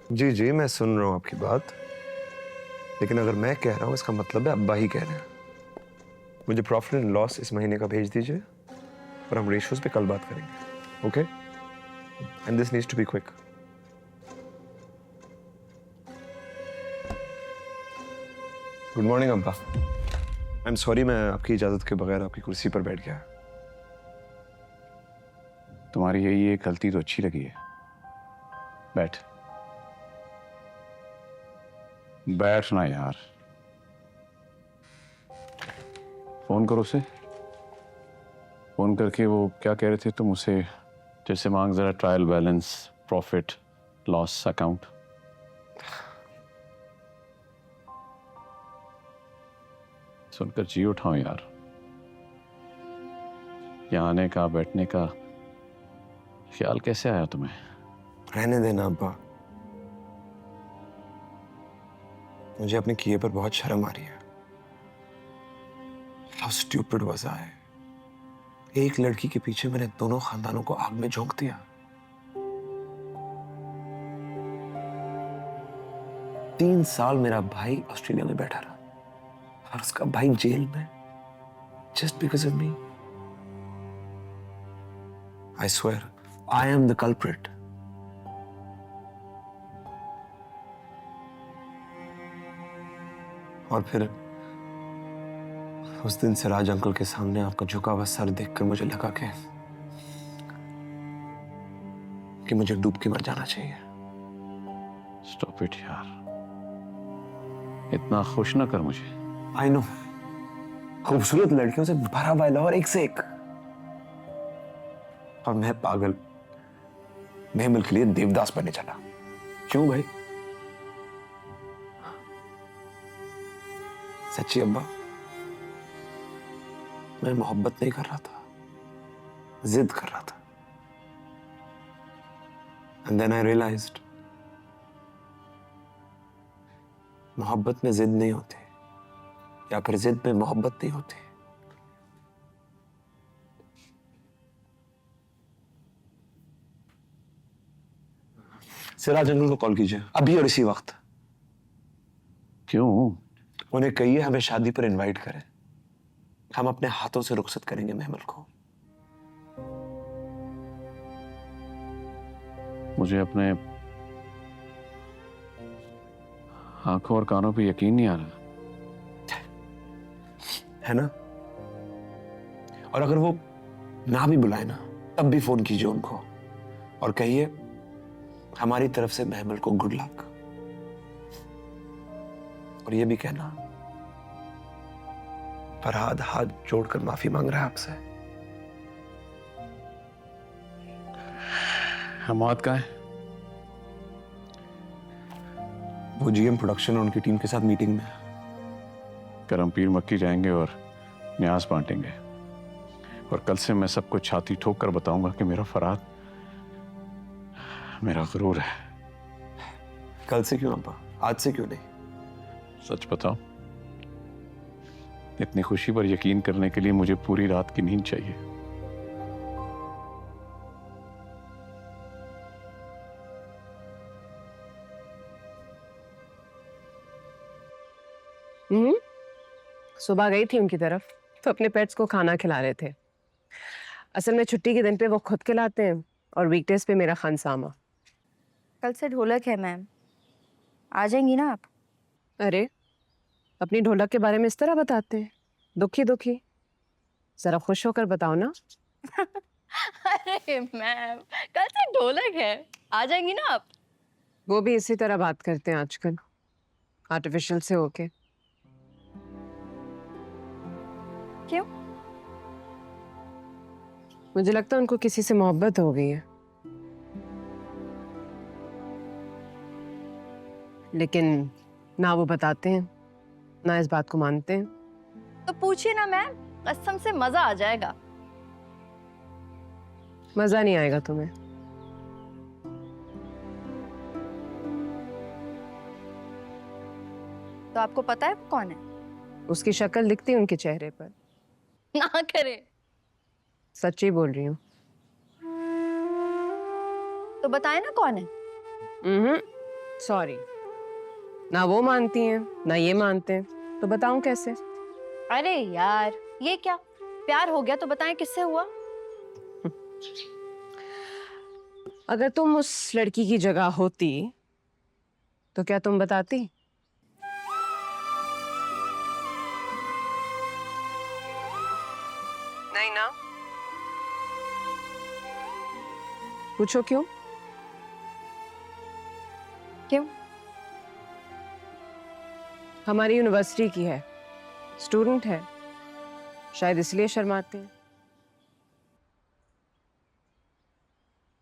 जी जी, मैं सुन रहा हूँ आपकी बात, लेकिन अगर मैं कह रहा हूँ इसका मतलब है अब्बा ही कह रहे हैं। मुझे प्रॉफिट एंड लॉस इस महीने का भेज दीजिए और हम रेशियोज पे कल बात करेंगे, okay? And this needs to be quick. Good morning अब्बा। आई एम सॉरी, मैं आपकी इजाजत के बगैर आपकी कुर्सी पर बैठ गया। तुम्हारी ये गलती तो अच्छी लगी है। बैठ बैठना यार। फोन करो उसे। फोन करके वो क्या कह रहे थे तुम उसे? जैसे मांग जरा trial balance, profit loss account. सुनकर जी उठाओ यार। यहाँ आने का बैठने का ख्याल कैसे आया तुम्हें? रहने देना अब्बा, मुझे अपने किए पर बहुत शर्म आ रही है। How stupid was I? एक लड़की के पीछे मैंने दोनों खानदानों को आग में झोंक दिया। 3 साल मेरा भाई ऑस्ट्रेलिया में बैठा रहा और उसका भाई जेल में, just because of me. I swear, I am the culprit. और फिर उस दिन सिराज अंकल के सामने आपका झुका हुआ सर देखकर मुझे लगा कि मुझे डूब के मर जाना चाहिए। स्टॉप इट यार, इतना खुश ना कर मुझे। आई नो, खूबसूरत लड़कियों से भरा हुआ लाहौर एक से एक, और मैं पागल महमल के लिए देवदास बनने चला। क्यों भाई? सच्ची अब्बा, मैं मोहब्बत नहीं कर रहा था, जिद कर रहा था। एंड देन आई रियलाइज्ड, मोहब्बत में जिद नहीं होती, या फिर जिद में मोहब्बत नहीं होती। सिराज अंकल को कॉल कीजिए अभी और इसी वक्त। क्यों? उन्हें कहिए हमें शादी पर इनवाइट करें, हम अपने हाथों से रुखसत करेंगे महमल को। मुझे अपने आंखों और कानों पे यकीन नहीं आ रहा। है ना? और अगर वो ना भी बुलाए ना, तब भी फोन कीजिए उनको और कहिए हमारी तरफ से महमल को गुड लक। और ये भी कहना फरहाद हाथ जोड़कर माफी मांग रहा है आपसे। हमाद कहाँ है? वो जीएम प्रोडक्शन और उनकी टीम के साथ मीटिंग में है। करम पीर मक्की जाएंगे और न्यास बांटेंगे, और कल से मैं सबको छाती ठोक कर बताऊंगा कि मेरा फरहाद मेरा गुरूर है। कल से क्यों अब्बा, आज से क्यों नहीं? सच बताओ, इतनी खुशी पर यकीन करने के लिए मुझे पूरी रात की नींद चाहिए। सुबह गई थी उनकी तरफ तो अपने पेट्स को खाना खिला रहे थे। असल में छुट्टी के दिन पे वो खुद खिलाते हैं और वीकडेज पे मेरा खानसामा। कल से ढोलक है मैम, आ जाएंगी ना आप? अरे, अपनी ढोलक के बारे में इस तरह बताते हैं, दुखी दुखी। जरा खुश होकर बताओ ना। अरे मैम, कल से ढोलक है, आ जाएंगी ना आप? वो भी इसी तरह बात करते हैं आजकल, आर्टिफिशियल से होके। क्यों? मुझे लगता है उनको किसी से मोहब्बत हो गई है, लेकिन ना वो बताते हैं ना इस बात को मानते हैं। तो पूछिए ना मैम, कसम से मजा आ जाएगा। मजा नहीं आएगा तुम्हें। तो आपको पता है वो कौन है? उसकी शक्ल दिखती है उनके चेहरे पर। ना करे। सच्ची बोल रही हूँ। तो बताए ना कौन है? सॉरी, ना वो मानती हैं ना ये मानते हैं, तो बताऊं कैसे? अरे यार, ये क्या प्यार हो गया तो बताएं किससे हुआ? अगर तुम उस लड़की की जगह होती तो क्या तुम बताती? नहीं ना। पूछो क्यों? क्यों? हमारी यूनिवर्सिटी की है, स्टूडेंट है, शायद इसलिए शर्माते हैं।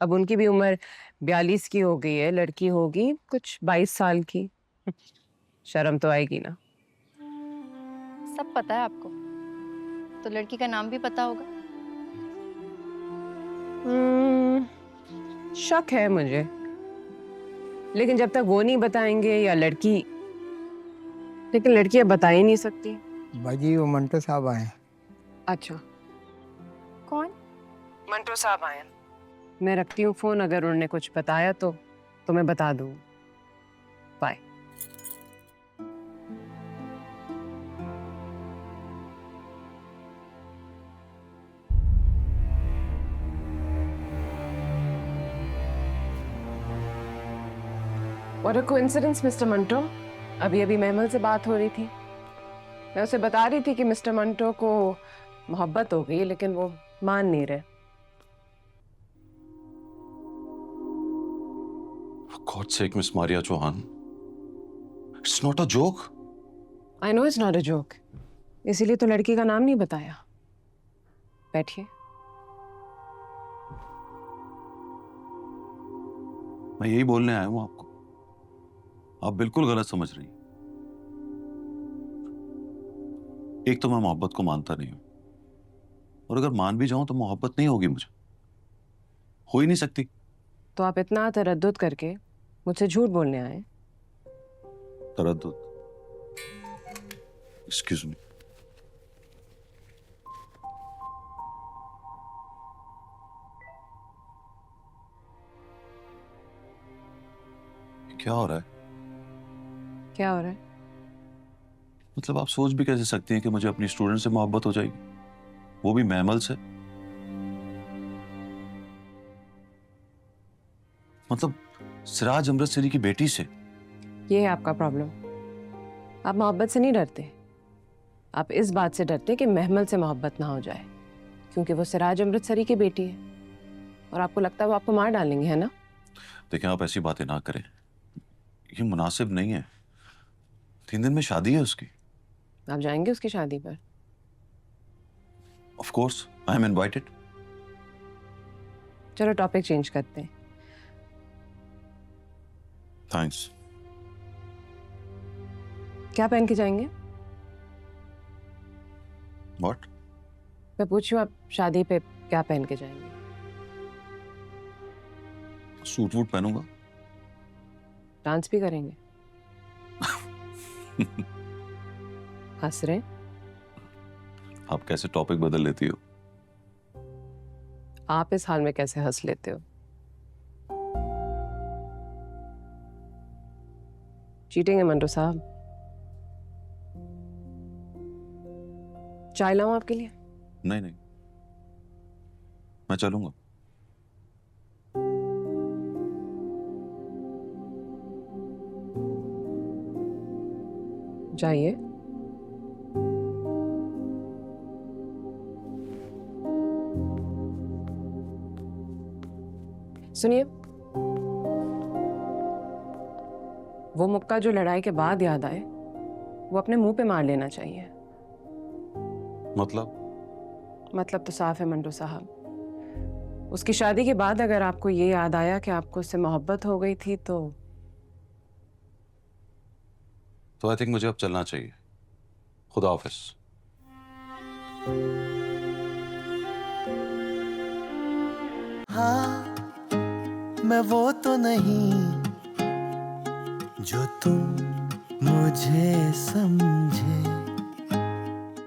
अब उनकी भी उम्र 42 की हो गई है, लड़की होगी कुछ 22 साल की। शर्म तो आएगी ना। सब पता है आपको, तो लड़की का नाम भी पता होगा। शक है मुझे, लेकिन जब तक वो नहीं बताएंगे या लड़की, लेकिन लड़की अब बता ही नहीं सकती। बाजी वो मंटो साहब आए। अच्छा, कौन? मंटो साहब आए। मैं रखती हूँ फोन, अगर उन्होंने कुछ बताया तो मैं बता दूँ। Bye. What a coincidence, mister Manto. अभी अभी महमल से बात हो रही थी। मैं उसे बता रही थी कि मिस्टर मंटो को मोहब्बत हो गई, लेकिन वो मान नहीं रहे। For God's sake, Miss Maria Chauhan, it's not a joke. I know it's not a joke. इसीलिए तो लड़की का नाम नहीं बताया। बैठिए। मैं यही बोलने आया हूं आपको। आप बिल्कुल गलत समझ रही हैं। एक तो मैं मोहब्बत को मानता नहीं हूं, और अगर मान भी जाऊं तो मोहब्बत नहीं होगी मुझे, हो ही नहीं सकती। तो आप इतना तरद्दुद करके मुझसे झूठ बोलने आए? तरद्दुद? Excuse me. क्या हो रहा है? क्या हो रहा है? मतलब आप सोच भी कैसे सकती हैं कि मुझे अपनी स्टूडेंट से मोहब्बत हो जाएगी, वो भी महमल से? मतलब सिराज अमृतसरी की बेटी से? ये है आपका प्रॉब्लम। आप मोहब्बत से नहीं डरते, आप इस बात से डरते कि महमल से मोहब्बत ना हो जाए, क्योंकि वो सिराज अमृतसरी की बेटी है और आपको लगता है वो आपको मार डालेंगे, है ना? देखिए, आप ऐसी बातें ना करें, ये मुनासिब नहीं है। 3 दिन में शादी है उसकी। आप जाएंगे उसकी शादी पर? Of course, I am invited. चलो टॉपिक चेंज करते हैं। थैंक्स। क्या पहन के जाएंगे? व्हाट? मैं पूछ रही हूँ, आप शादी पे क्या पहन के जाएंगे? सूट वूट पहनूंगा। डांस भी करेंगे? हंस रहे? आप कैसे टॉपिक बदल लेती हो? आप इस हाल में कैसे हंस लेते हो? चीटिंग है मंटो साहब। चाय लाऊं आपके लिए? नहीं नहीं, मैं चलूंगा। जाइए। सुनिए, वो मुक्का जो लड़ाई के बाद याद आए, वो अपने मुंह पे मार लेना चाहिए। मतलब तो साफ है मंटो साहब। उसकी शादी के बाद अगर आपको ये याद आया कि आपको उससे मोहब्बत हो गई थी तो आई थिंक मुझे अब चलना चाहिए। खुदा हाफिज। हाँ, मैं वो तो नहीं जो तुम मुझे समझे।